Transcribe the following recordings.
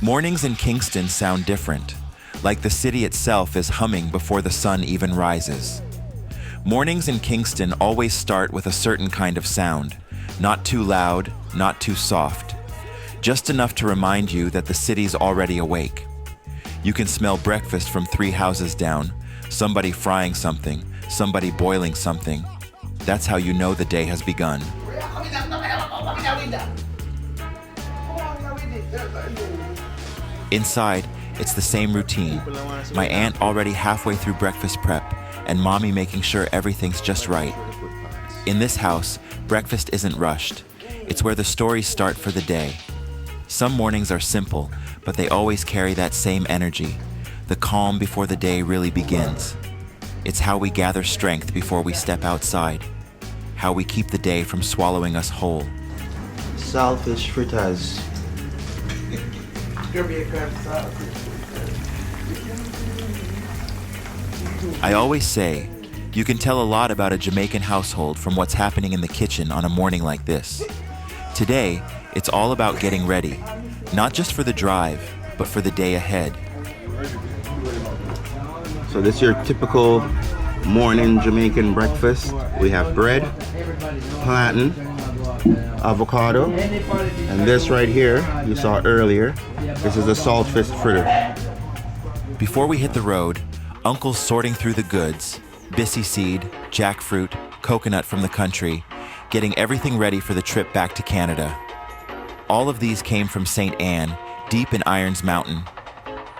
Mornings in Kingston sound different, like the city itself is humming before the sun even rises. Mornings in Kingston always start with a certain kind of sound, not too loud, not too soft, just enough to remind you that the city's already awake. You can smell breakfast from 3 houses down, somebody frying something, somebody boiling something. That's how you know the day has begun. Inside, it's the same routine. My aunt already halfway through breakfast prep, and mommy making sure everything's just right. In this house, breakfast isn't rushed. It's where the stories start for the day. Some mornings are simple, but they always carry that same energy, the calm before the day really begins. It's how we gather strength before we step outside, how we keep the day from swallowing us whole. Saltfish fritters. I always say, you can tell a lot about a Jamaican household from what's happening in the kitchen on a morning like this. Today, it's all about getting ready, not just for the drive, but for the day ahead. So this is your typical morning Jamaican breakfast. We have bread, plantain, avocado, and this right here, you saw earlier, this is a saltfish fritter. Before we hit the road, Uncle's sorting through the goods, Bissy seed, jackfruit, coconut from the country, getting everything ready for the trip back to Canada. All of these came from St. Anne, deep in Irons Mountain.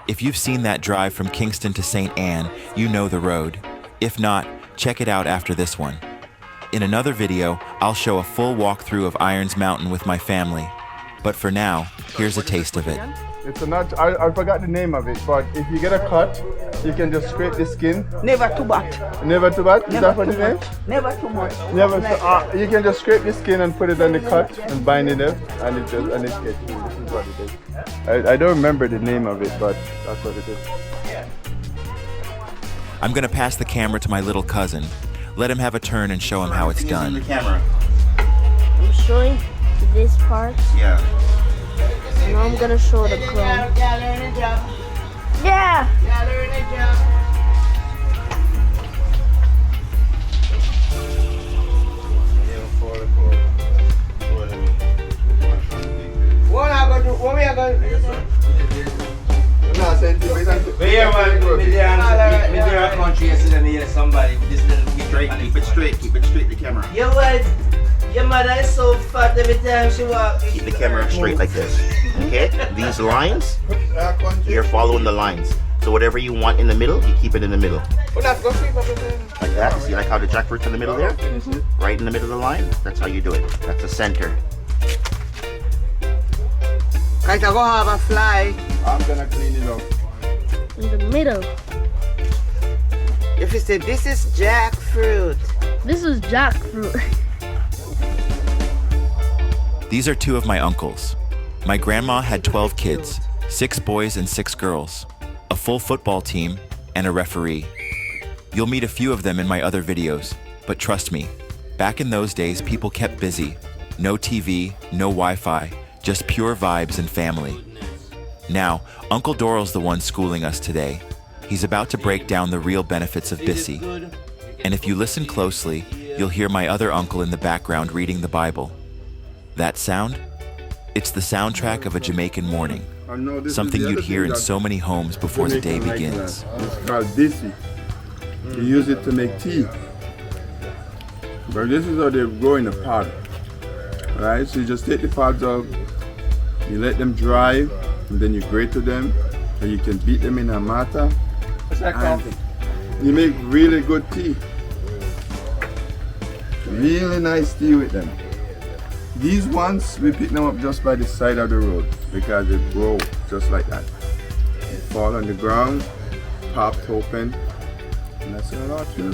If you've seen that drive from Kingston to St. Anne, you know the road. If not, check it out after this one. In another video, I'll show a full walkthrough of Irons Mountain with my family. But for now, here's a taste of it. It's a nut. I forgot the name of it, but if you get a cut, you can just scrape the skin. Never too bad. Never too bad? Is that what it is? Never too much. Never. You can just scrape the skin and put it on the cut and bind it up, and it gets through. This is what it is. I don't remember the name of it, but that's what it is. I'm gonna pass the camera to my little cousin. Let him have a turn and show him how it's done. The camera. I'm showing this part. Yeah. Now I'm gonna show the crown. Yeah! Keep it straight, the camera. Your wife, your mother is so fat every time she walks. Keep the camera straight like this, okay? These lines, you're following the lines. So whatever you want in the middle, you keep it in the middle. Like that, see like how the jackfruit's in the middle there? Right in the middle of the line, that's how you do it. That's the center. I go have a fly. I'm gonna clean it up. In the middle. If you say this is jackfruit. This is jackfruit. These are 2 of my uncles. My grandma had 12 kids, 6 boys and 6 girls, a full football team, and a referee. You'll meet a few of them in my other videos, but trust me, back in those days, people kept busy. No TV, no Wi-Fi, just pure vibes and family. Now, Uncle Doral's the one schooling us today. He's about to break down the real benefits of Bissy. And if you listen closely, you'll hear my other uncle in the background reading the Bible. That sound? It's the soundtrack of a Jamaican morning, something you'd hear in so many homes before the day begins. It's called Bissy. You use it to make tea. But this is how they grow in a pot. Right? So you just take the pods out, you let them dry, and then you grate to them, and you can beat them in a mortar. What's that coffee? You make really good tea. Really nice tea with them. These ones, we pick them up just by the side of the road because they grow just like that. They fall on the ground, popped open, and that's all out here.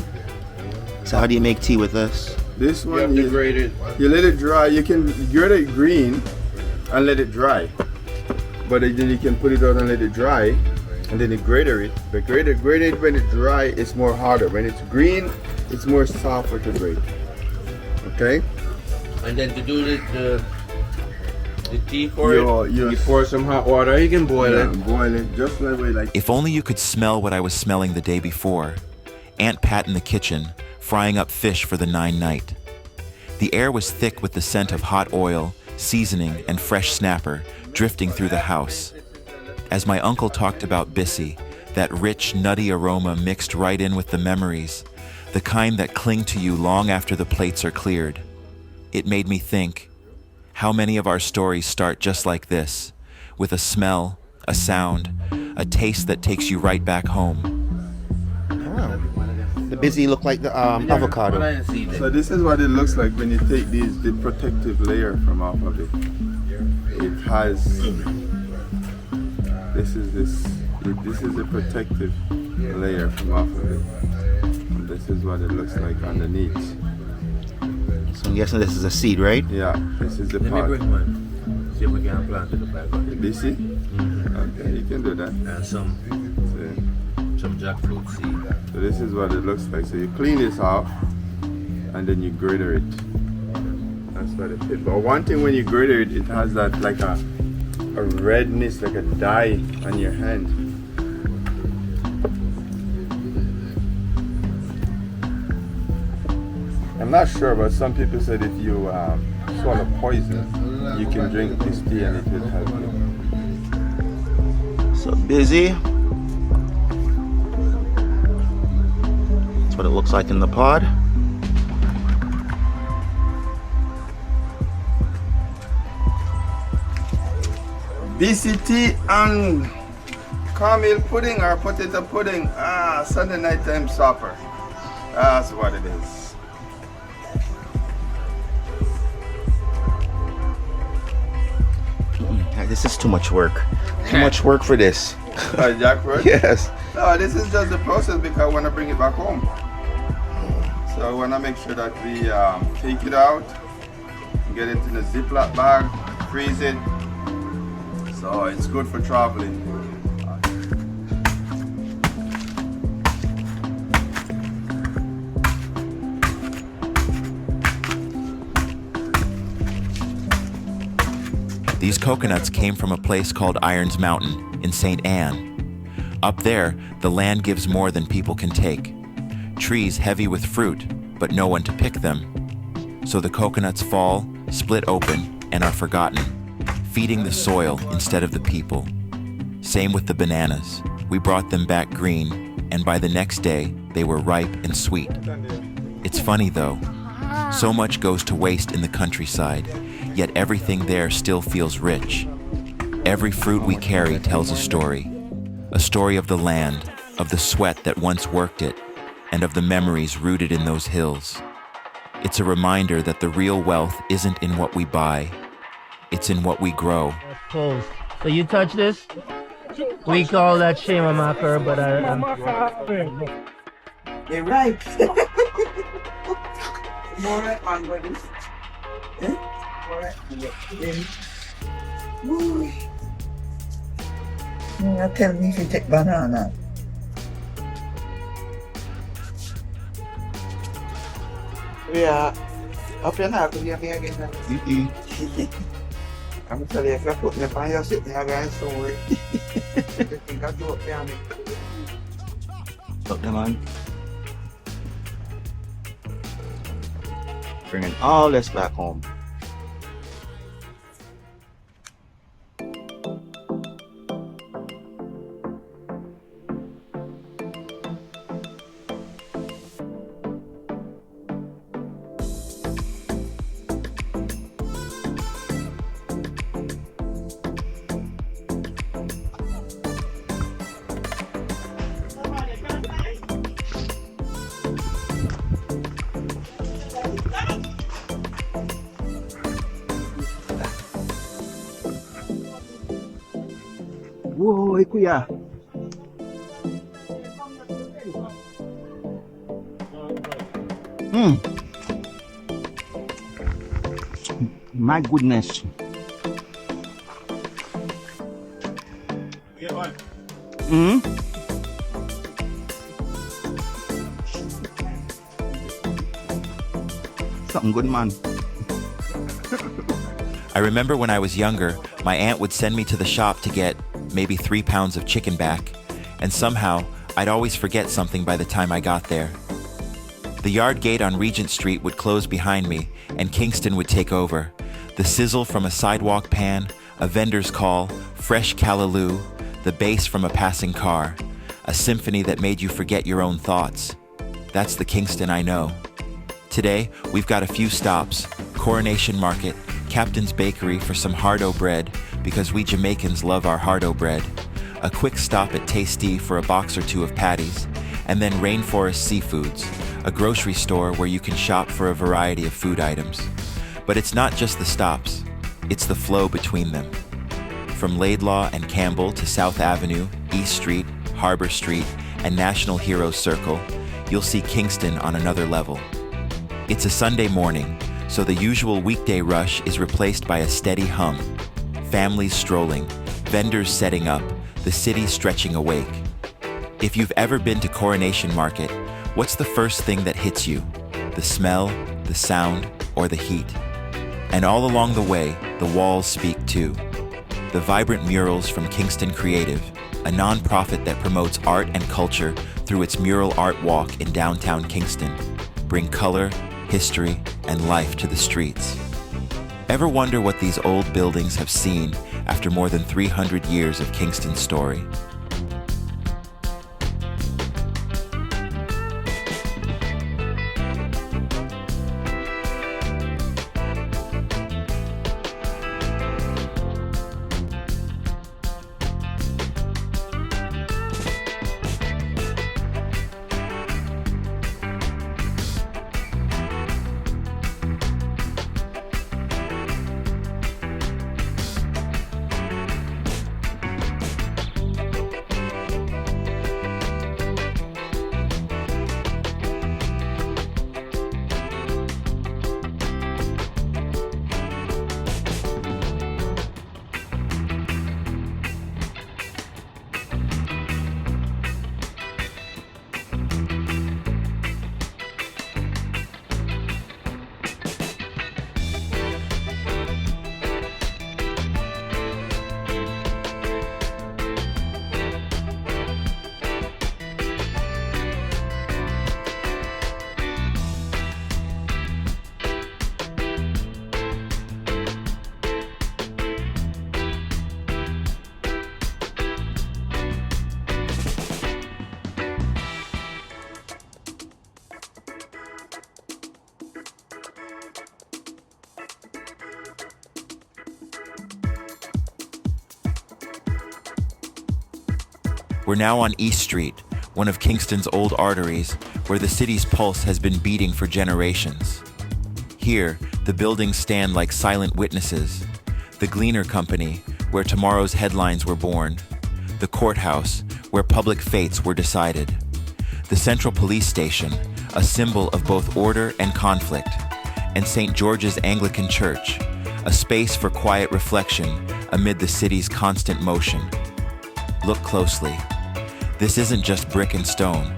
So how do you make tea with this? This one, you let it dry. You can grate it green and let it dry. But then you can put it out and let it dry, and then you grate it. But grate it when it's dry, it's more harder. When it's green, it's more softer to grate. Okay? And then to do The tea for it. You pour some hot water. You can boil it. Boil it just like we like. If only you could smell what I was smelling the day before. Aunt Pat in the kitchen, frying up fish for the 9 night. The air was thick with the scent of hot oil, seasoning, and fresh snapper drifting through the house. As my uncle talked about Bissy, that rich, nutty aroma mixed right in with the memories, the kind that cling to you long after the plates are cleared. It made me think, how many of our stories start just like this, with a smell, a sound, a taste that takes you right back home. The Bissy look like the avocado. So this is what it looks like when you take the protective layer from off of it. It has, this is the protective layer from off of it. And this is what it looks like underneath. So I'm guessing this is a seed, right? Yeah, this is the Let part. me bring one. See if we can plant it back. The Bissy? Okay, you can do that. And some jackfruit seed. So this is what it looks like. So you clean this off and then you grater it. That's what it is. But one thing when you grater it, it has that like a redness, like a dye on your hand. I'm not sure, but some people said if you swallow poison, you can drink this tea and it will help you. So Bissy. That's what it looks like in the pod. Bissy tea and caramel pudding or potato pudding. Sunday night time supper. That's what it is. This is too much work. Too much work for this. Jackfruit? Yes. No, this is just the process because I want to bring it back home. So I want to make sure that we take it out, get it in a Ziploc bag, freeze it. So it's good for traveling. These coconuts came from a place called Irons Mountain in St. Anne. Up there, the land gives more than people can take. Trees heavy with fruit, but no one to pick them. So the coconuts fall, split open, and are forgotten, feeding the soil instead of the people. Same with the bananas. We brought them back green, and by the next day, they were ripe and sweet. It's funny though. So much goes to waste in the countryside, yet everything there still feels rich. Every fruit we carry tells a story of the land, of the sweat that once worked it, and of the memories rooted in those hills. It's a reminder that the real wealth isn't in what we buy, it's in what we grow. Close. So you touch this? We call that shame a marker, but You're right. More right on, buddy. More right on. You tell me if you take banana. Yeah. Up your now, could you be again? I'm gonna tell you, if you put me on your seat, you're going to worry. You think I'll do it down me? Look them on. Bringing all this back home. Whoa, kuya. My goodness. Something good, man. I remember when I was younger, my aunt would send me to the shop to get maybe 3 pounds of chicken back, and somehow I'd always forget something by the time I got there. The yard gate on Regent Street would close behind me, and Kingston would take over. The sizzle from a sidewalk pan, a vendor's call, fresh callaloo, the bass from a passing car, a symphony that made you forget your own thoughts. That's the Kingston I know. Today, we've got a few stops: Coronation Market, Captain's Bakery for some hardo bread, because we Jamaicans love our hardo bread, a quick stop at Tasty for a box or two of patties, and then Rainforest Seafoods, a grocery store where you can shop for a variety of food items. But it's not just the stops, it's the flow between them. From Laidlaw and Campbell to South Avenue, East Street, Harbour Street, and National Heroes Circle, you'll see Kingston on another level. It's a Sunday morning, so the usual weekday rush is replaced by a steady hum. Families strolling, vendors setting up, the city stretching awake. If you've ever been to Coronation Market, what's the first thing that hits you? The smell, the sound, or the heat? And all along the way, the walls speak too. The vibrant murals from Kingston Creative, a nonprofit that promotes art and culture through its Mural Art Walk in downtown Kingston, bring color, history, and life to the streets. Ever wonder what these old buildings have seen after more than 300 years of Kingston story? We're now on East Street, one of Kingston's old arteries, where the city's pulse has been beating for generations. Here, the buildings stand like silent witnesses. The Gleaner Company, where tomorrow's headlines were born. The courthouse, where public fates were decided. The Central Police Station, a symbol of both order and conflict. And St. George's Anglican Church, a space for quiet reflection amid the city's constant motion. Look closely. This isn't just brick and stone.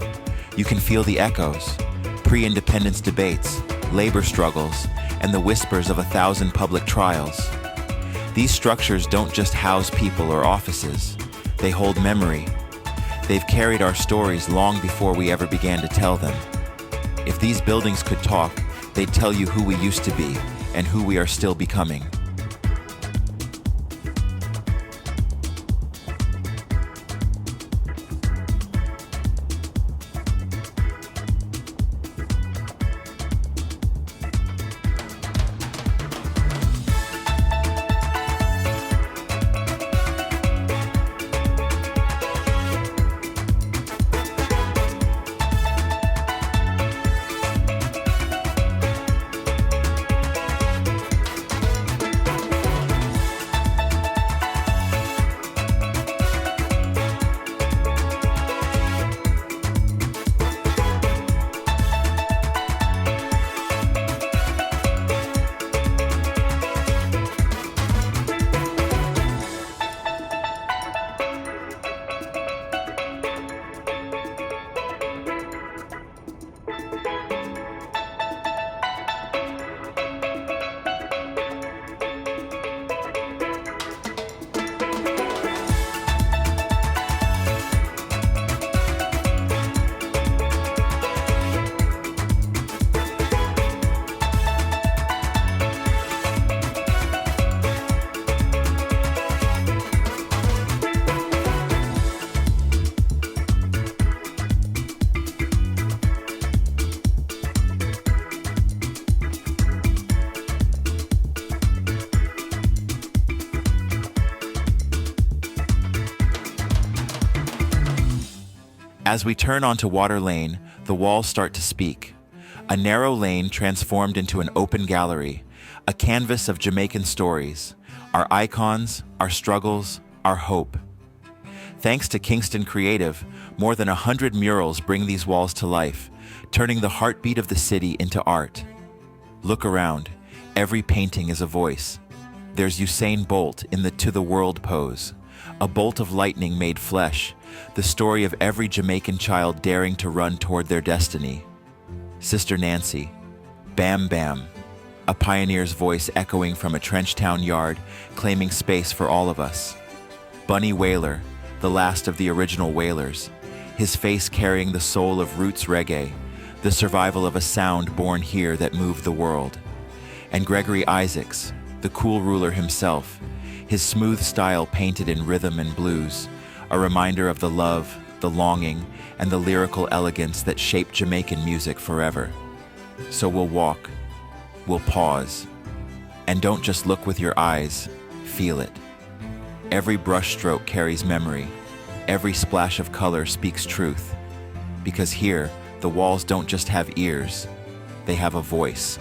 You can feel the echoes, pre-independence debates, labor struggles, and the whispers of 1,000 public trials. These structures don't just house people or offices. They hold memory. They've carried our stories long before we ever began to tell them. If these buildings could talk, they'd tell you who we used to be and who we are still becoming. As we turn onto Water Lane, the walls start to speak. A narrow lane transformed into an open gallery, a canvas of Jamaican stories, our icons, our struggles, our hope. Thanks to Kingston Creative, more than 100 murals bring these walls to life, turning the heartbeat of the city into art. Look around. Every painting is a voice. There's Usain Bolt in the To the World pose, a bolt of lightning made flesh, the story of every Jamaican child daring to run toward their destiny. Sister Nancy, Bam Bam, a pioneer's voice echoing from a trench-town yard, claiming space for all of us. Bunny Wailer, the last of the original Wailers, his face carrying the soul of roots reggae, the survival of a sound born here that moved the world. And Gregory Isaacs, the cool ruler himself, his smooth style painted in rhythm and blues, a reminder of the love, the longing, and the lyrical elegance that shaped Jamaican music forever. So we'll walk, we'll pause, and don't just look with your eyes, feel it. Every brushstroke carries memory, every splash of color speaks truth, because here, the walls don't just have ears, they have a voice.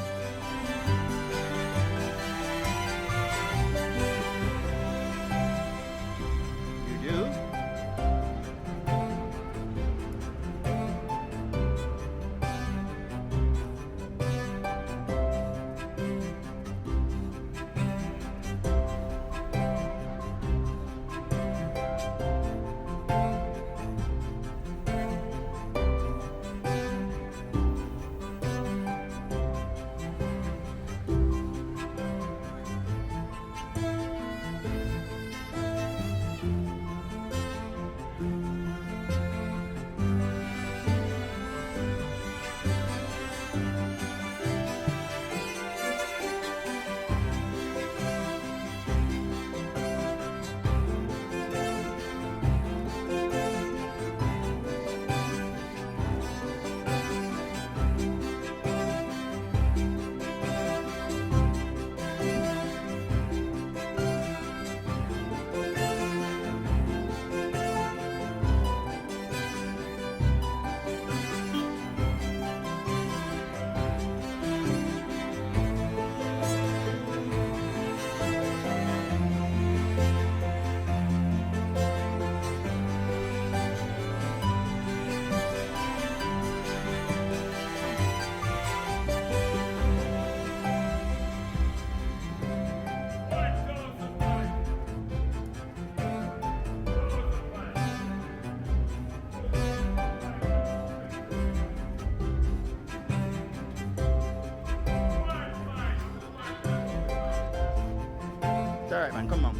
All right, man, come on.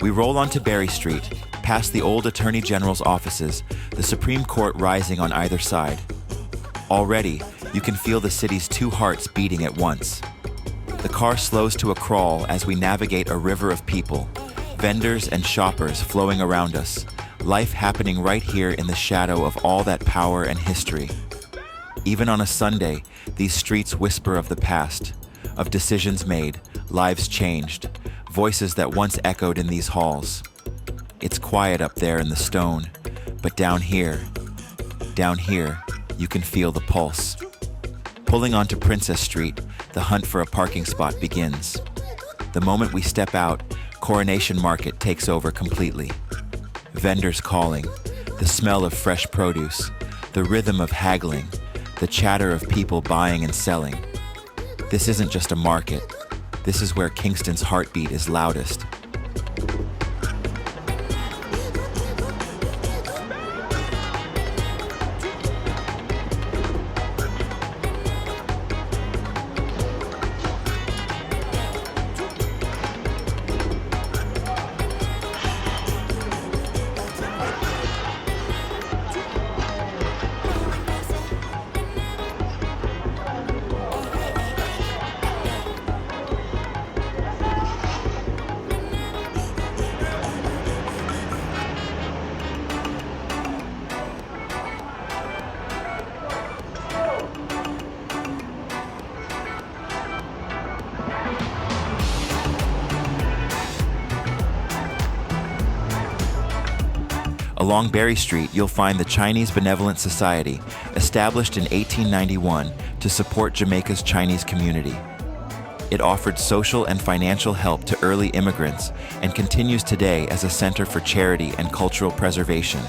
We roll onto Berry Street, past the old Attorney General's offices, the Supreme Court rising on either side. Already, you can feel the city's two hearts beating at once. The car slows to a crawl as we navigate a river of people, vendors and shoppers flowing around us, life happening right here in the shadow of all that power and history. Even on a Sunday, these streets whisper of the past, of decisions made, lives changed, voices that once echoed in these halls. It's quiet up there in the stone, but down here, you can feel the pulse. Pulling onto Princess Street, the hunt for a parking spot begins. The moment we step out, Coronation Market takes over completely. Vendors calling, the the smell of fresh produce, the rhythm of haggling, the chatter of people buying and selling. This isn't just a market. This is where Kingston's heartbeat is loudest. Along Berry Street, you'll find the Chinese Benevolent Society, established in 1891 to support Jamaica's Chinese community. It offered social and financial help to early immigrants and continues today as a center for charity and cultural preservation.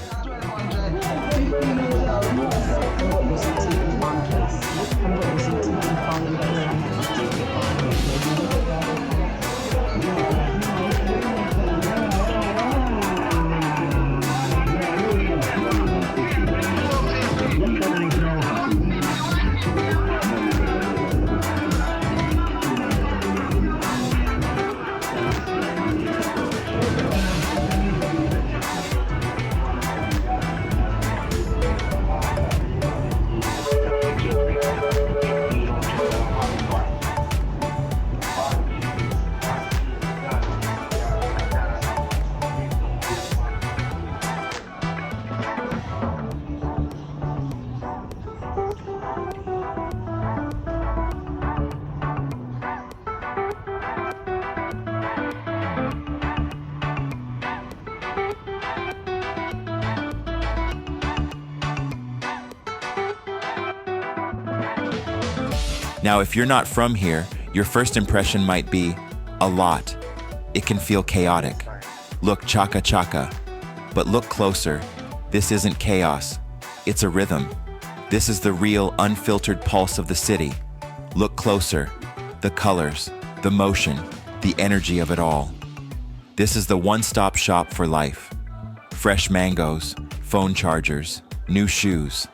Now, if you're not from here, your first impression might be a lot. It can feel chaotic. Look chaka chaka. But look closer. This isn't chaos. It's a rhythm. This is the real, unfiltered pulse of the city. Look closer. The colors, the motion, the energy of it all. This is the one-stop shop for life. Fresh mangoes, phone chargers, new shoes,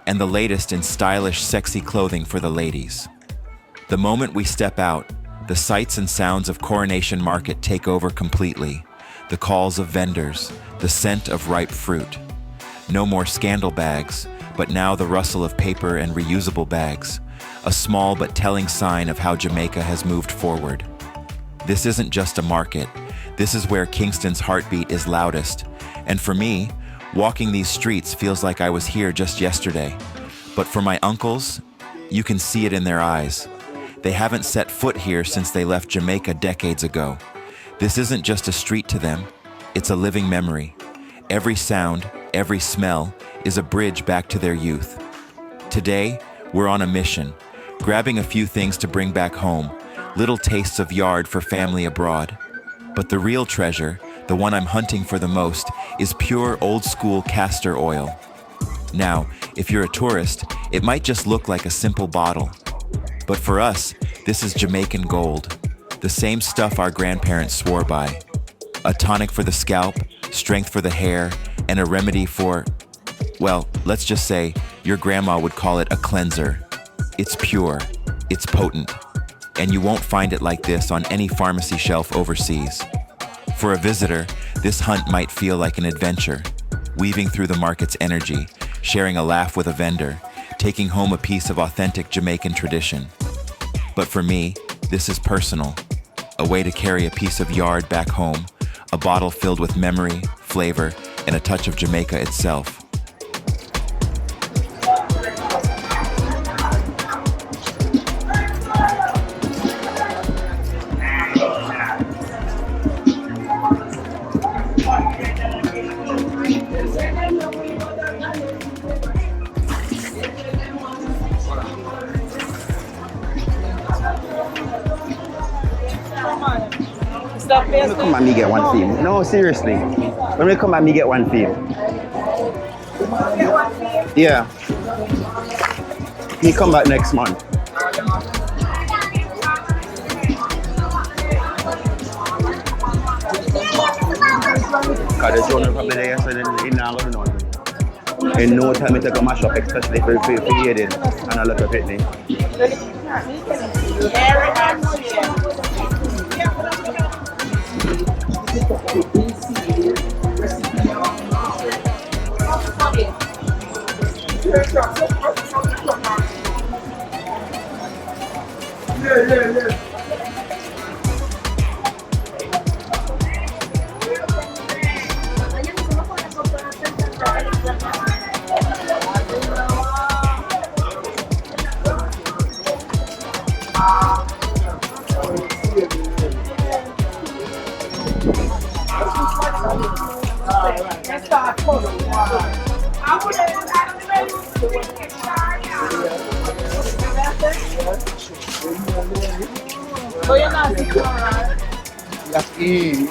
and the latest in stylish, sexy clothing for the ladies. The moment we step out, the sights and sounds of Coronation Market take over completely. The calls of vendors, the scent of ripe fruit. No more scandal bags, but now the rustle of paper and reusable bags. A small but telling sign of how Jamaica has moved forward. This isn't just a market. This is where Kingston's heartbeat is loudest. And for me, walking these streets feels like I was here just yesterday. But for my uncles, you can see it in their eyes. They haven't set foot here since they left Jamaica decades ago. This isn't just a street to them, it's a living memory. Every sound, every smell is a bridge back to their youth. Today, we're on a mission, grabbing a few things to bring back home, little tastes of yard for family abroad. But the real treasure, the one I'm hunting for the most, is pure old-school castor oil. Now, if you're a tourist, it might just look like a simple bottle. But for us, this is Jamaican gold, the same stuff our grandparents swore by. A tonic for the scalp, strength for the hair, and a remedy for, well, let's just say your grandma would call it a cleanser. It's pure, it's potent, and you won't find it like this on any pharmacy shelf overseas. For a visitor, this hunt might feel like an adventure, weaving through the market's energy, sharing a laugh with a vendor, taking home a piece of authentic Jamaican tradition. But for me, this is personal, a way to carry a piece of yard back home, a bottle filled with memory, flavor, and a touch of Jamaica itself. Come and me get one film. No, seriously. When we come and me get one film. Yeah. He come back next month. Because the children probably there, so then he not going to know. In no time, it take a mash up, especially for Aiden and a little Pitney. Yeah.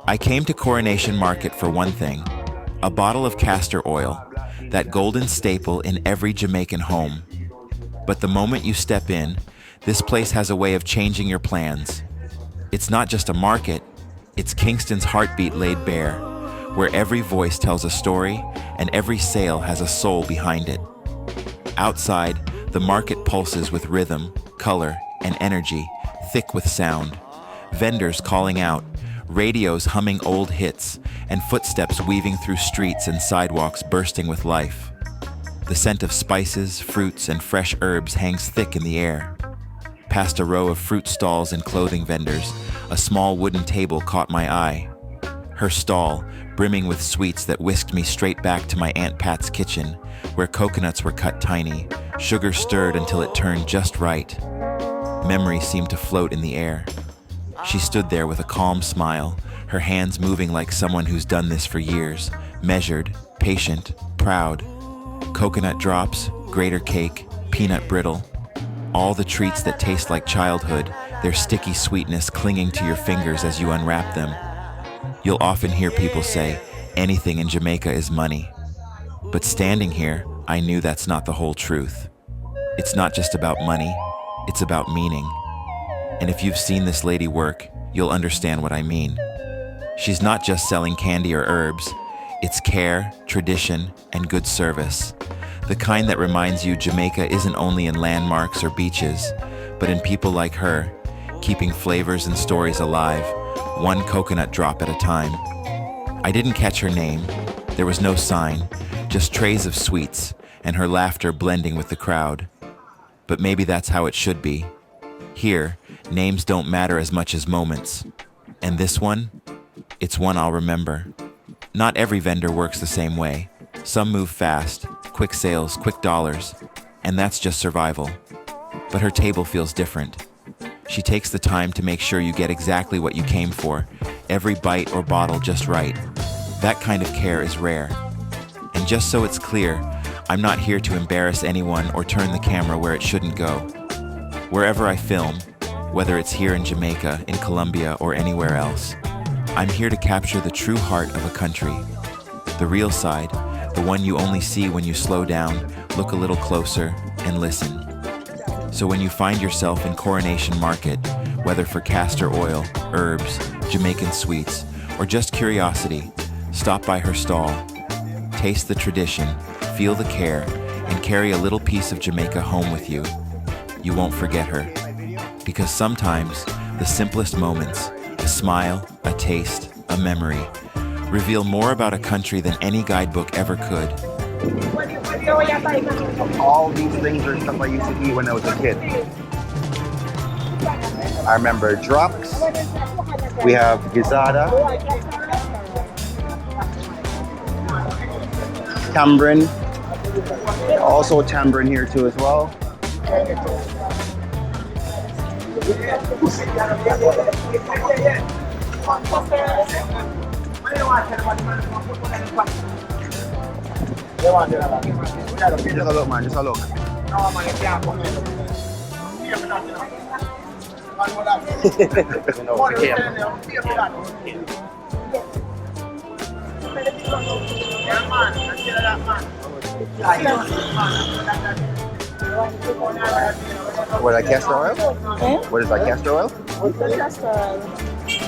I came to Coronation Market for one thing, a bottle of castor oil, that golden staple in every Jamaican home. But the moment you step in, this place has a way of changing your plans. It's not just a market, it's Kingston's heartbeat laid bare, where every voice tells a story and every sale has a soul behind it. Outside, the market pulses with rhythm, color, and energy, thick with sound. Vendors calling out, radios humming old hits, and footsteps weaving through streets and sidewalks bursting with life. The scent of spices, fruits, and fresh herbs hangs thick in the air. Past a row of fruit stalls and clothing vendors, a small wooden table caught my eye. Her stall, brimming with sweets that whisked me straight back to my Aunt Pat's kitchen, where coconuts were cut tiny, sugar stirred until it turned just right. Memory seemed to float in the air. She stood there with a calm smile, her hands moving like someone who's done this for years, measured, patient, proud. Coconut drops, grater cake, peanut brittle. All the treats that taste like childhood, their sticky sweetness clinging to your fingers as you unwrap them. You'll often hear people say, anything in Jamaica is money. But standing here, I knew that's not the whole truth. It's not just about money, it's about meaning. And if you've seen this lady work, you'll understand what I mean. She's not just selling candy or herbs, it's care, tradition, and good service. The kind that reminds you Jamaica isn't only in landmarks or beaches, but in people like her, keeping flavors and stories alive, one coconut drop at a time. I didn't catch her name. There was no sign, just trays of sweets, and her laughter blending with the crowd. But maybe that's how it should be. Here, names don't matter as much as moments. And this one? It's one I'll remember. Not every vendor works the same way. Some move fast, quick sales, quick dollars, and that's just survival. But her table feels different. She takes the time to make sure you get exactly what you came for, every bite or bottle just right. That kind of care is rare. And just so it's clear, I'm not here to embarrass anyone or turn the camera where it shouldn't go. Wherever I film, whether it's here in Jamaica, in Colombia, or anywhere else, I'm here to capture the true heart of a country. The real side, the one you only see when you slow down, look a little closer, and listen. So when you find yourself in Coronation Market, whether for castor oil, herbs, Jamaican sweets, or just curiosity, stop by her stall. Taste the tradition, feel the care, and carry a little piece of Jamaica home with you. You won't forget her. Because sometimes, the simplest moments, a smile, a taste, a memory, reveal more about a country than any guidebook ever could. All these things are stuff I used to eat when I was a kid. I remember drops. We have gizzada, tambourine, also tambourine here too as well. Just a look, man, just a look. What, like castor oil? What is that, castor oil?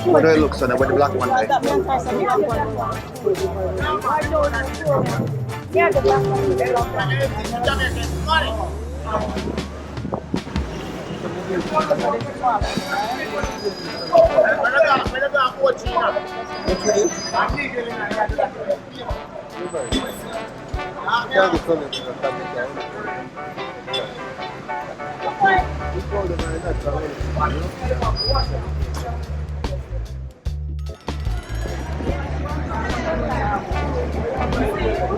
What do it look so now? What the black one like? Yeah, the black one.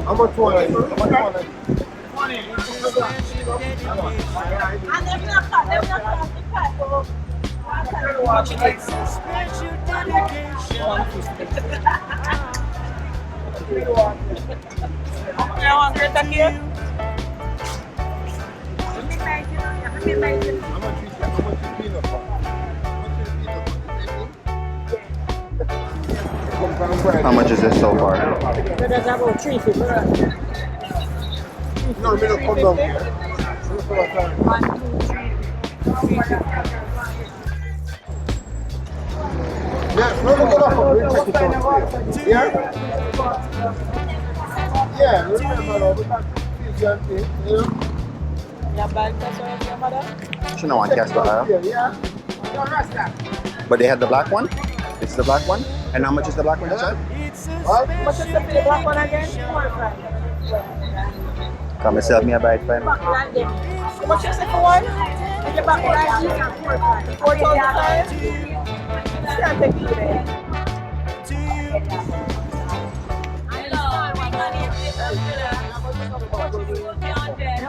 How much one are you? How much is this so far? That's about 350. No, I'm gonna come down. 1, 2, 3. Yeah, no, yeah? Yeah, remember, She don't want castor oil. yeah. But they had the black one? It's the black one? And how much is the black one, you said? What? How much is the black one again? Come and sell me a bite, fine. How much is it for one? And the back one, 4,000.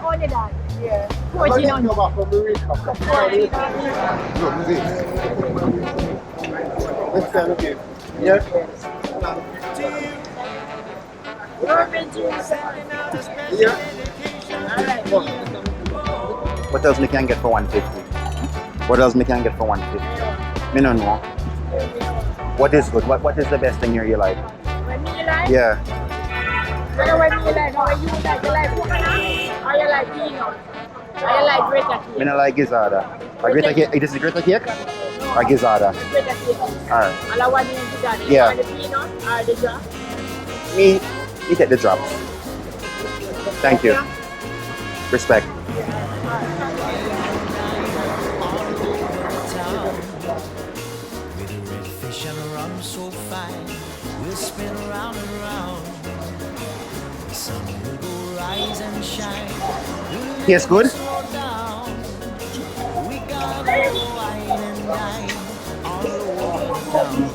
Only that. Yeah. 1400. Yeah. What else me can get for 150? What else me can get for 150? Me no know. What is good? What is the best thing here you like? When me like? Yeah. When me like, how you like? You like coconut? Or you like peanut? Or you like greta cake? Me no like gizzarda. A greta cake? This is greta cake? Or gizzarda? Greta cake. Alright. And I want you to do that. Yeah. Or the peanut or the drop? Me take the drop. Thank you. Respect. So fine, we'll spin round and round. The sun will go rise and shine. Yes, good. We gotta go wine and dine all over town.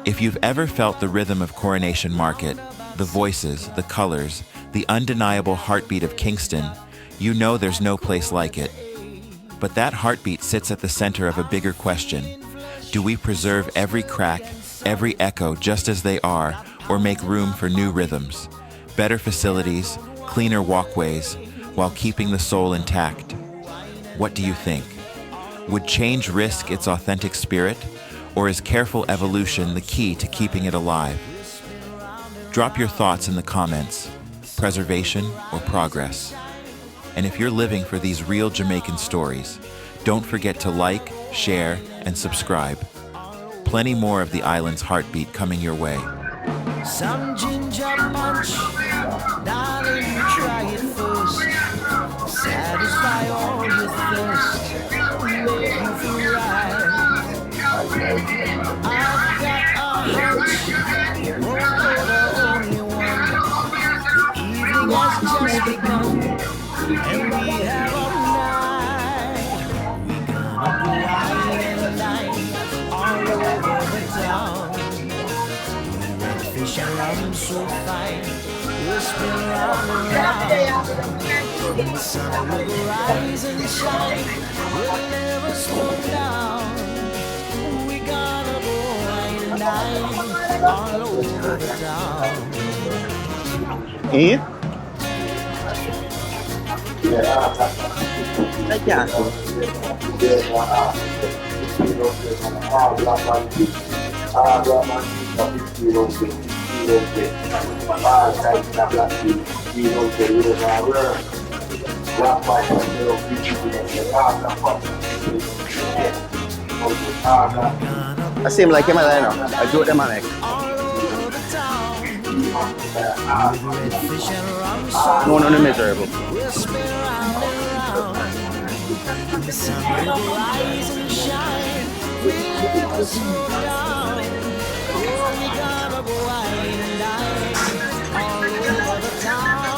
If you've ever felt the rhythm of Coronation Market, the voices, the colors, the undeniable heartbeat of Kingston, you know there's no place like it. But that heartbeat sits at the center of a bigger question. Do we preserve every crack, every echo just as they are, or make room for new rhythms, better facilities, cleaner walkways, while keeping the soul intact? What do you think? Would change risk its authentic spirit, or is careful evolution the key to keeping it alive? Drop your thoughts in the comments, preservation or progress. And if you're living for these real Jamaican stories, don't forget to like, share, and subscribe. Plenty more of the island's heartbeat coming your way. Some ginger punch, darling, try it first. Satisfy all your thirst, make you feel right. I've got a hunch, you're the only one. The evening has just begun, and we have all night. We gonna go out and night all over the town. Fish and rum so fine, we'll spin round and round. The sun will rise and shine, we'll never slow down. We gotta go wine and dine all over the town. Eh? Yeah. I seem like him, I know. I do it them on it. No, no, no, miserable. We'll spin round and round. The sun will rise and shine. We'll never slow down. Oh, we gotta go wine and dine all over the town.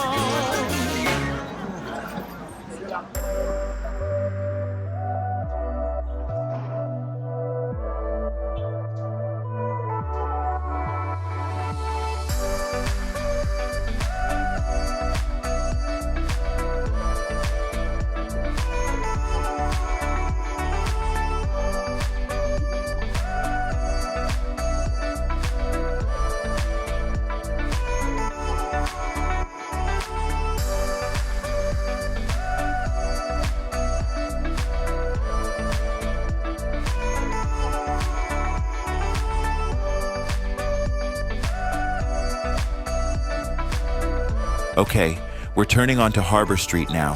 Okay, we're turning onto Harbour Street now.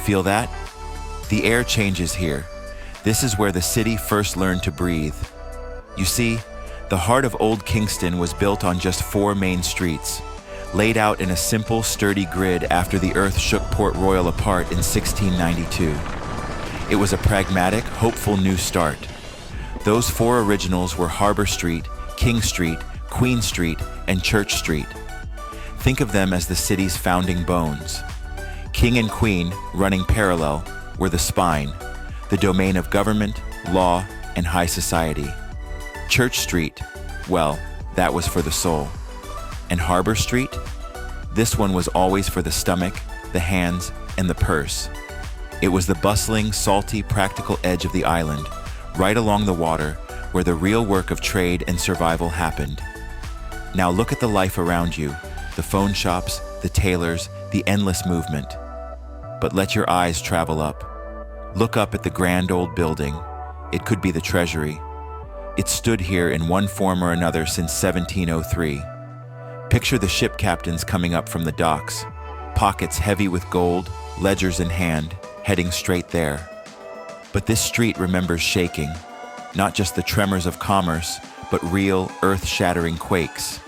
Feel that? The air changes here. This is where the city first learned to breathe. You see, the heart of Old Kingston was built on just 4 main streets, laid out in a simple, sturdy grid after the earth shook Port Royal apart in 1692. It was a pragmatic, hopeful new start. Those 4 originals were Harbour Street, King Street, Queen Street, and Church Street. Think of them as the city's founding bones. King and Queen, running parallel, were the spine, the domain of government, law, and high society. Church Street, well, that was for the soul. And Harbour Street? This one was always for the stomach, the hands, and the purse. It was the bustling, salty, practical edge of the island, right along the water, where the real work of trade and survival happened. Now look at the life around you, the phone shops, the tailors, the endless movement. But let your eyes travel up. Look up at the grand old building. It could be the Treasury. It stood here in one form or another since 1703. Picture the ship captains coming up from the docks, pockets heavy with gold, ledgers in hand, heading straight there. But this street remembers shaking, not just the tremors of commerce, but real, earth-shattering quakes.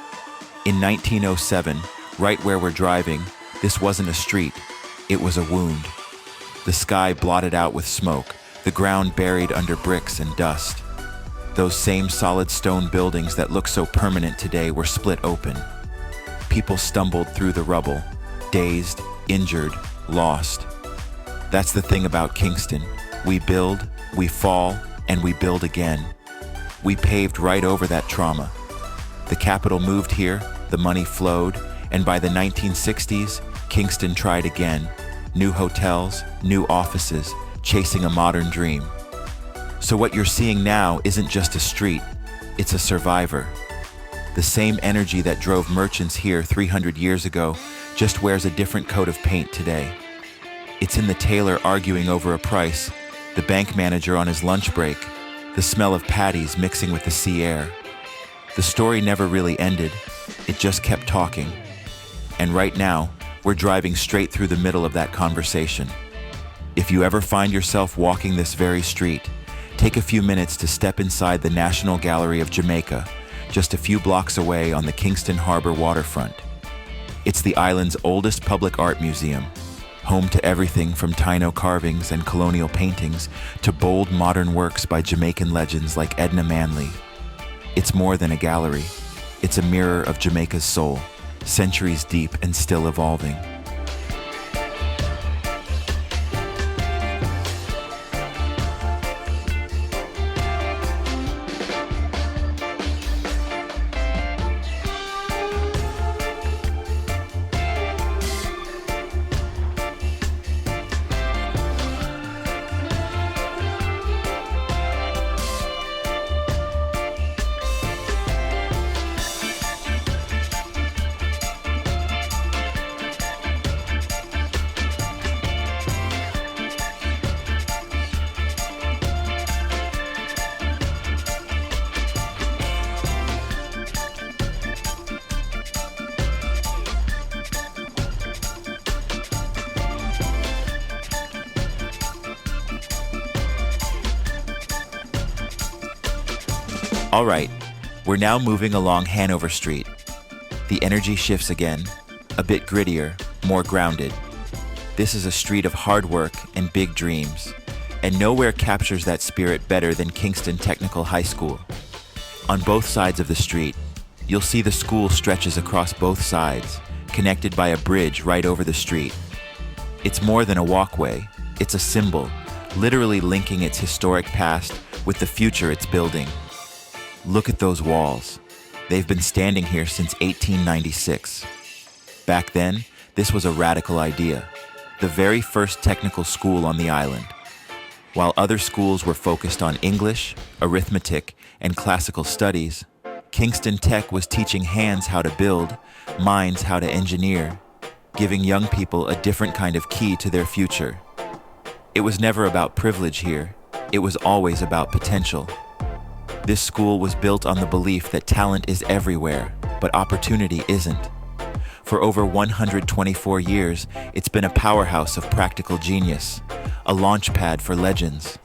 In 1907, right where we're driving, this wasn't a street, it was a wound. The sky blotted out with smoke, the ground buried under bricks and dust. Those same solid stone buildings that look so permanent today were split open. People stumbled through the rubble, dazed, injured, lost. That's the thing about Kingston. We build, we fall, and we build again. We paved right over that trauma. The capital moved here, the money flowed, and by the 1960s, Kingston tried again. New hotels, new offices, chasing a modern dream. So what you're seeing now isn't just a street, it's a survivor. The same energy that drove merchants here 300 years ago just wears a different coat of paint today. It's in the tailor arguing over a price, the bank manager on his lunch break, the smell of patties mixing with the sea air. The story never really ended, it just kept talking. And right now, we're driving straight through the middle of that conversation. If you ever find yourself walking this very street, take a few minutes to step inside the National Gallery of Jamaica, just a few blocks away on the Kingston Harbour waterfront. It's the island's oldest public art museum, home to everything from Taino carvings and colonial paintings to bold modern works by Jamaican legends like Edna Manley. It's more than a gallery. It's a mirror of Jamaica's soul, centuries deep and still evolving. All right, we're now moving along Hanover Street. The energy shifts again, a bit grittier, more grounded. This is a street of hard work and big dreams, and nowhere captures that spirit better than Kingston Technical High School. On both sides of the street, you'll see the school stretches across both sides, connected by a bridge right over the street. It's more than a walkway, it's a symbol, literally linking its historic past with the future it's building. Look at those walls. They've been standing here since 1896. Back then, this was a radical idea, the very first technical school on the island. While other schools were focused on English, arithmetic, and classical studies, Kingston Tech was teaching hands how to build, minds how to engineer, giving young people a different kind of key to their future. It was never about privilege here. It was always about potential. This school was built on the belief that talent is everywhere, but opportunity isn't. For over 124 years, it's been a powerhouse of practical genius, a launch pad for legends.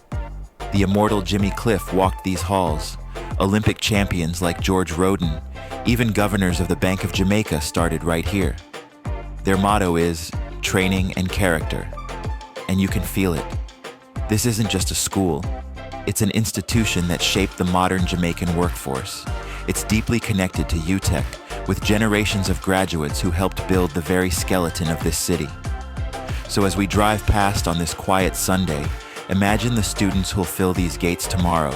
The immortal Jimmy Cliff walked these halls. Olympic champions like George Roden, even governors of the Bank of Jamaica started right here. Their motto is training and character, and you can feel it. This isn't just a school. It's an institution that shaped the modern Jamaican workforce. It's deeply connected to UTech, with generations of graduates who helped build the very skeleton of this city. So as we drive past on this quiet Sunday, imagine the students who'll fill these gates tomorrow.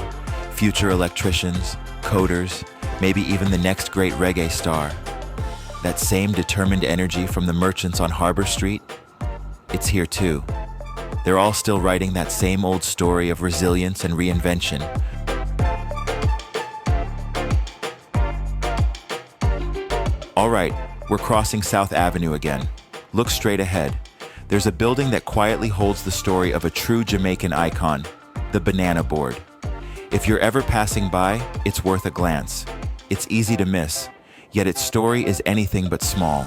Future electricians, coders, maybe even the next great reggae star. That same determined energy from the merchants on Harbour Street, it's here too. They're all still writing that same old story of resilience and reinvention. All right, we're crossing South Avenue again. Look straight ahead. There's a building that quietly holds the story of a true Jamaican icon, the Banana Board. If you're ever passing by, it's worth a glance. It's easy to miss, yet its story is anything but small.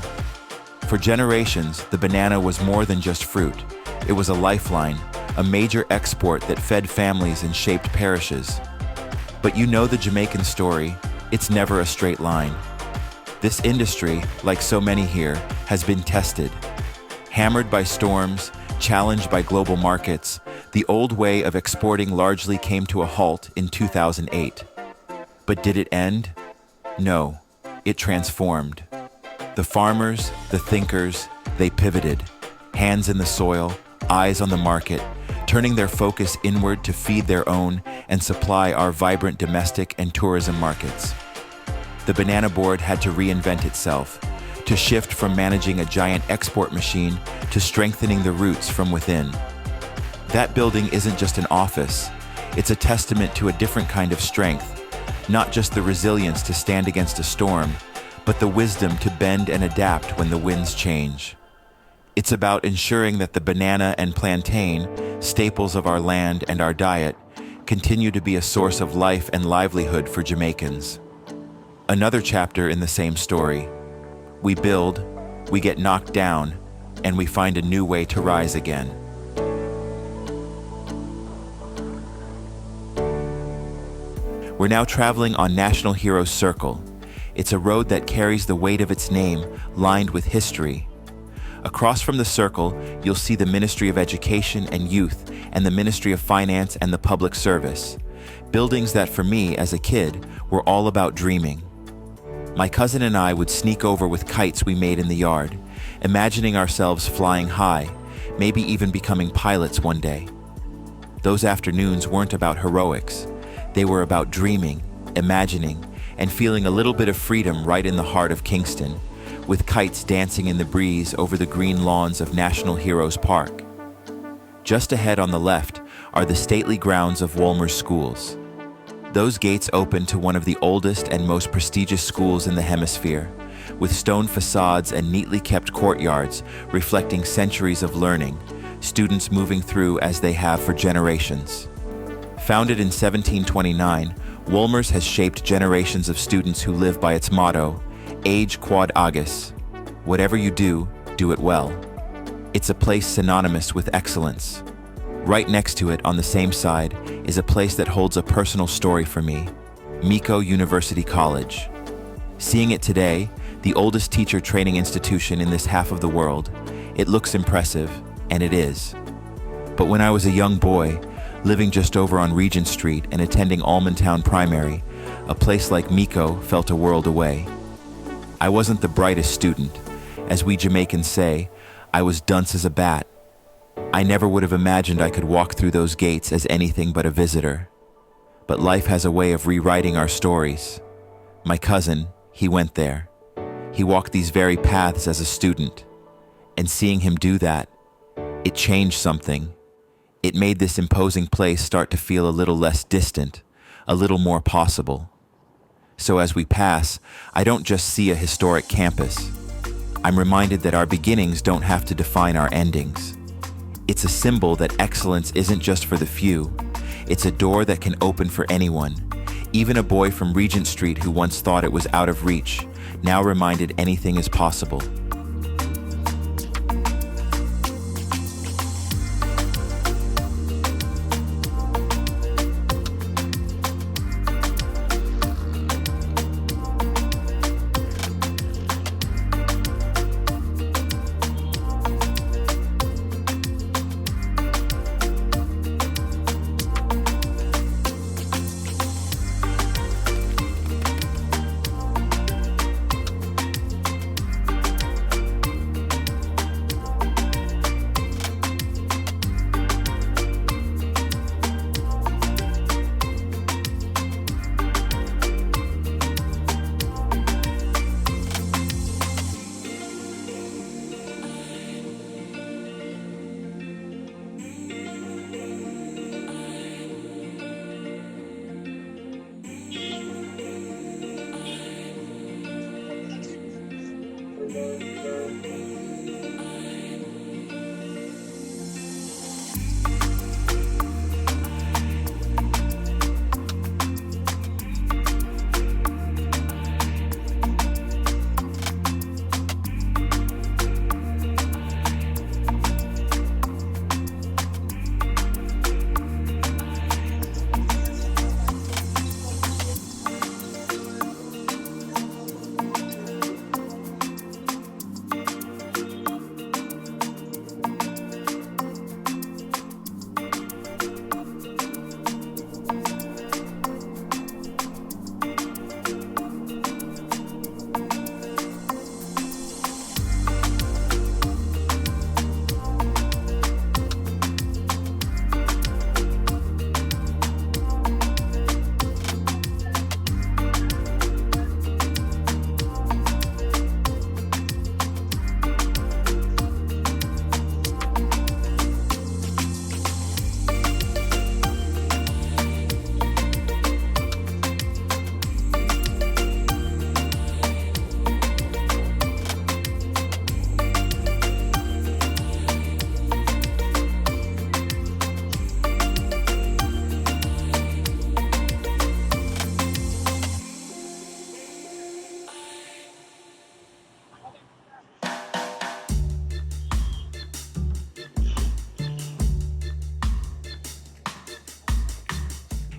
For generations, the banana was more than just fruit. It was a lifeline, a major export that fed families and shaped parishes. But you know the Jamaican story, it's never a straight line. This industry, like so many here, has been tested. Hammered by storms, challenged by global markets, the old way of exporting largely came to a halt in 2008. But did it end? No, it transformed. The farmers, the thinkers, they pivoted. Hands in the soil, eyes on the market, turning their focus inward to feed their own and supply our vibrant domestic and tourism markets. The Banana Board had to reinvent itself, to shift from managing a giant export machine to strengthening the roots from within. That building isn't just an office, it's a testament to a different kind of strength, not just the resilience to stand against a storm, but the wisdom to bend and adapt when the winds change. It's about ensuring that the banana and plantain, staples of our land and our diet, continue to be a source of life and livelihood for Jamaicans. Another chapter in the same story. We build, we get knocked down, and we find a new way to rise again. We're now traveling on National Heroes Circle. It's a road that carries the weight of its name, lined with history. Across from the circle, you'll see the Ministry of Education and Youth and the Ministry of Finance and the Public Service. Buildings that for me, as a kid, were all about dreaming. My cousin and I would sneak over with kites we made in the yard, imagining ourselves flying high, maybe even becoming pilots one day. Those afternoons weren't about heroics. They were about dreaming, imagining, and feeling a little bit of freedom right in the heart of Kingston, with kites dancing in the breeze over the green lawns of National Heroes Park. Just ahead on the left are the stately grounds of Wolmer schools. Those gates open to one of the oldest and most prestigious schools in the hemisphere, with stone facades and neatly kept courtyards reflecting centuries of learning, students moving through as they have for generations. Founded in 1729, Wolmer's has shaped generations of students who live by its motto, Age Quod Agis. Whatever you do, do it well. It's a place synonymous with excellence. Right next to it, on the same side, is a place that holds a personal story for me, Mico University College. Seeing it today, the oldest teacher training institution in this half of the world, it looks impressive, and it is. But when I was a young boy, living just over on Regent Street and attending Almontown Primary, a place like Mico felt a world away. I wasn't the brightest student. As we Jamaicans say, I was dunce as a bat. I never would have imagined I could walk through those gates as anything but a visitor. But life has a way of rewriting our stories. My cousin, he went there. He walked these very paths as a student. And seeing him do that, it changed something. It made this imposing place start to feel a little less distant, a little more possible. So as we pass, I don't just see a historic campus. I'm reminded that our beginnings don't have to define our endings. It's a symbol that excellence isn't just for the few. It's a door that can open for anyone. Even a boy from Regent Street who once thought it was out of reach, now reminded anything is possible.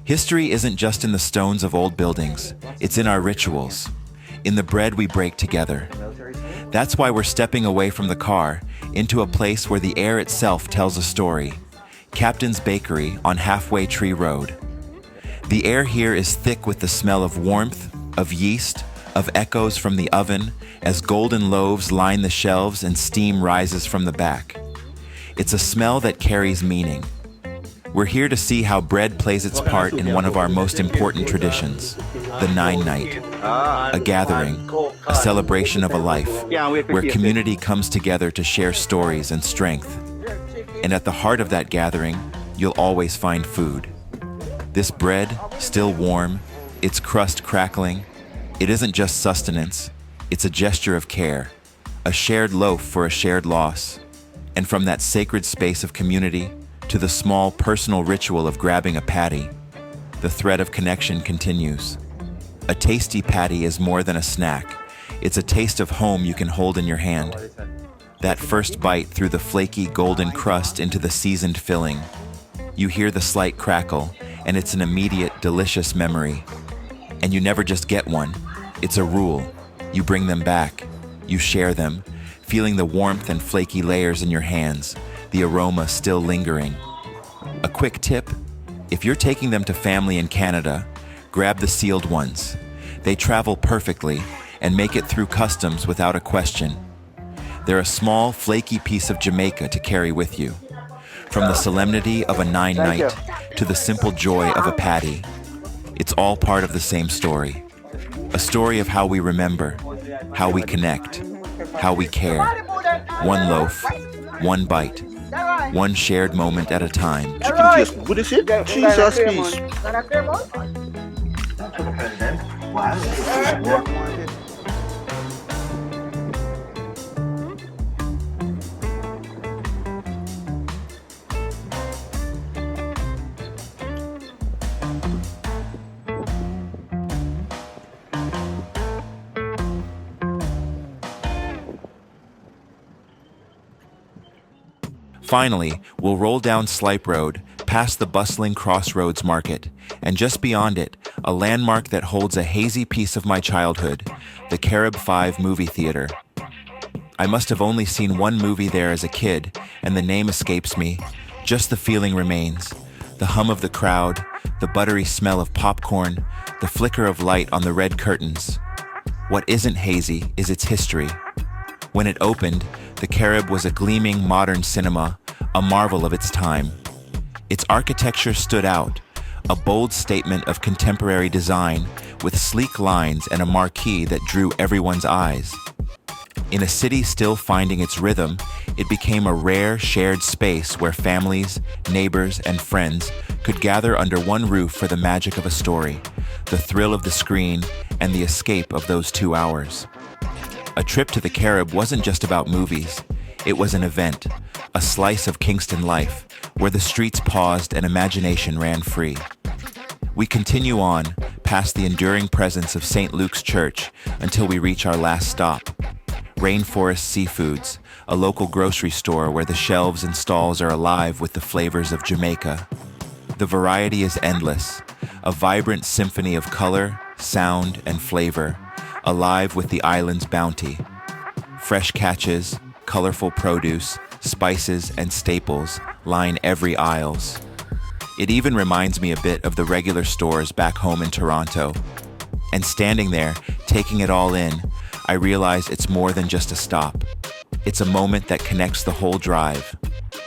History isn't just in the stones of old buildings, it's in our rituals, in the bread we break together. That's why we're stepping away from the car into a place where the air itself tells a story. Captain's Bakery on Halfway Tree Road. The air here is thick with the smell of warmth, of yeast, of echoes from the oven as golden loaves line the shelves and steam rises from the back. It's a smell that carries meaning. We're here to see how bread plays its part in one of our most important traditions, the Nine Night, a gathering, a celebration of a life, where community comes together to share stories and strength. And at the heart of that gathering, you'll always find food. This bread, still warm, its crust crackling, it isn't just sustenance, it's a gesture of care, a shared loaf for a shared loss. And from that sacred space of community to the small personal ritual of grabbing a patty, the thread of connection continues. A tasty patty is more than a snack. It's a taste of home you can hold in your hand. That first bite through the flaky golden crust into the seasoned filling. You hear the slight crackle, and it's an immediate, delicious memory. And you never just get one. It's a rule. You bring them back. You share them, feeling the warmth and flaky layers in your hands, the aroma still lingering. A quick tip, if you're taking them to family in Canada, grab the sealed ones. They travel perfectly and make it through customs without a question. They're a small, flaky piece of Jamaica to carry with you. From the solemnity of a Nine Night to the simple joy of a patty, it's all part of the same story. A story of how we remember, how we connect, how we care. One loaf, one bite, one shared moment at a time. What is it? Jesus, please. Finally, we'll roll down Slipe Road, past the bustling Crossroads Market, and just beyond it, a landmark that holds a hazy piece of my childhood, the Carib 5 movie theater. I must have only seen one movie there as a kid, and the name escapes me. Just the feeling remains. The hum of the crowd, the buttery smell of popcorn, the flicker of light on the red curtains. What isn't hazy is its history. When it opened, the Carib was a gleaming modern cinema, a marvel of its time. Its architecture stood out, a bold statement of contemporary design with sleek lines and a marquee that drew everyone's eyes. In a city still finding its rhythm, it became a rare shared space where families, neighbors, and friends could gather under one roof for the magic of a story, the thrill of the screen, and the escape of those 2 hours. A trip to the Carib wasn't just about movies. It was an event, a slice of Kingston life, where the streets paused and imagination ran free. We continue on, past the enduring presence of St. Luke's Church, until we reach our last stop. Rainforest Seafoods, a local grocery store where the shelves and stalls are alive with the flavors of Jamaica. The variety is endless, a vibrant symphony of color, sound, and flavor, alive with the island's bounty. Fresh catches, colorful produce, spices, and staples line every aisles. It even reminds me a bit of the regular stores back home in Toronto. And standing there, taking it all in, I realize it's more than just a stop. It's a moment that connects the whole drive.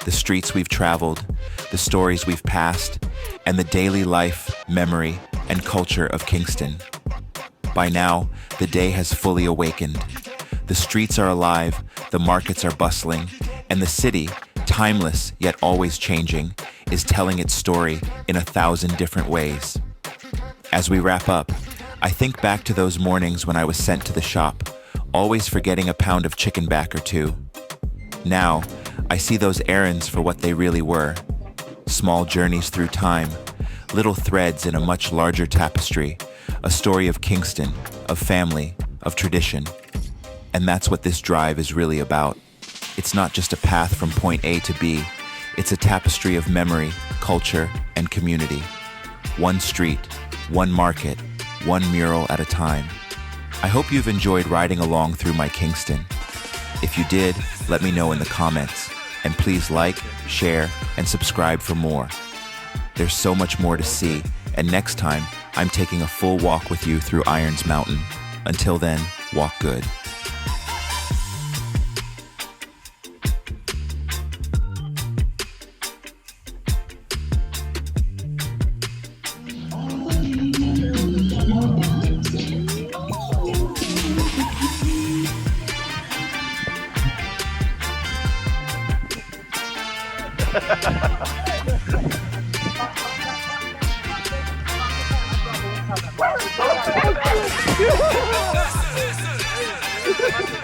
The streets we've traveled, the stories we've passed, and the daily life, memory, and culture of Kingston. By now, the day has fully awakened. The streets are alive, the markets are bustling, and the city, timeless yet always changing, is telling its story in 1,000 different ways. As we wrap up, I think back to those mornings when I was sent to the shop, always forgetting a pound of chicken back or two. Now, I see those errands for what they really were. Small journeys through time, little threads in a much larger tapestry, a story of Kingston, of family, of tradition. And that's what this drive is really about. It's not just a path from point A to B. It's a tapestry of memory, culture, and community. One street, one market, one mural at a time. I hope you've enjoyed riding along through my Kingston. If you did, let me know in the comments. And please like, share, and subscribe for more. There's so much more to see, and next time, I'm taking a full walk with you through Irons Mountain. Until then, walk good.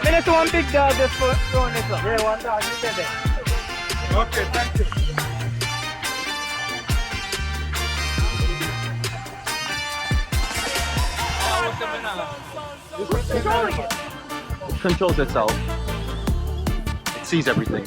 There's one big dog just throwing this up. Yeah, one dog, you said that. Okay, thank you. It controls itself. It sees everything.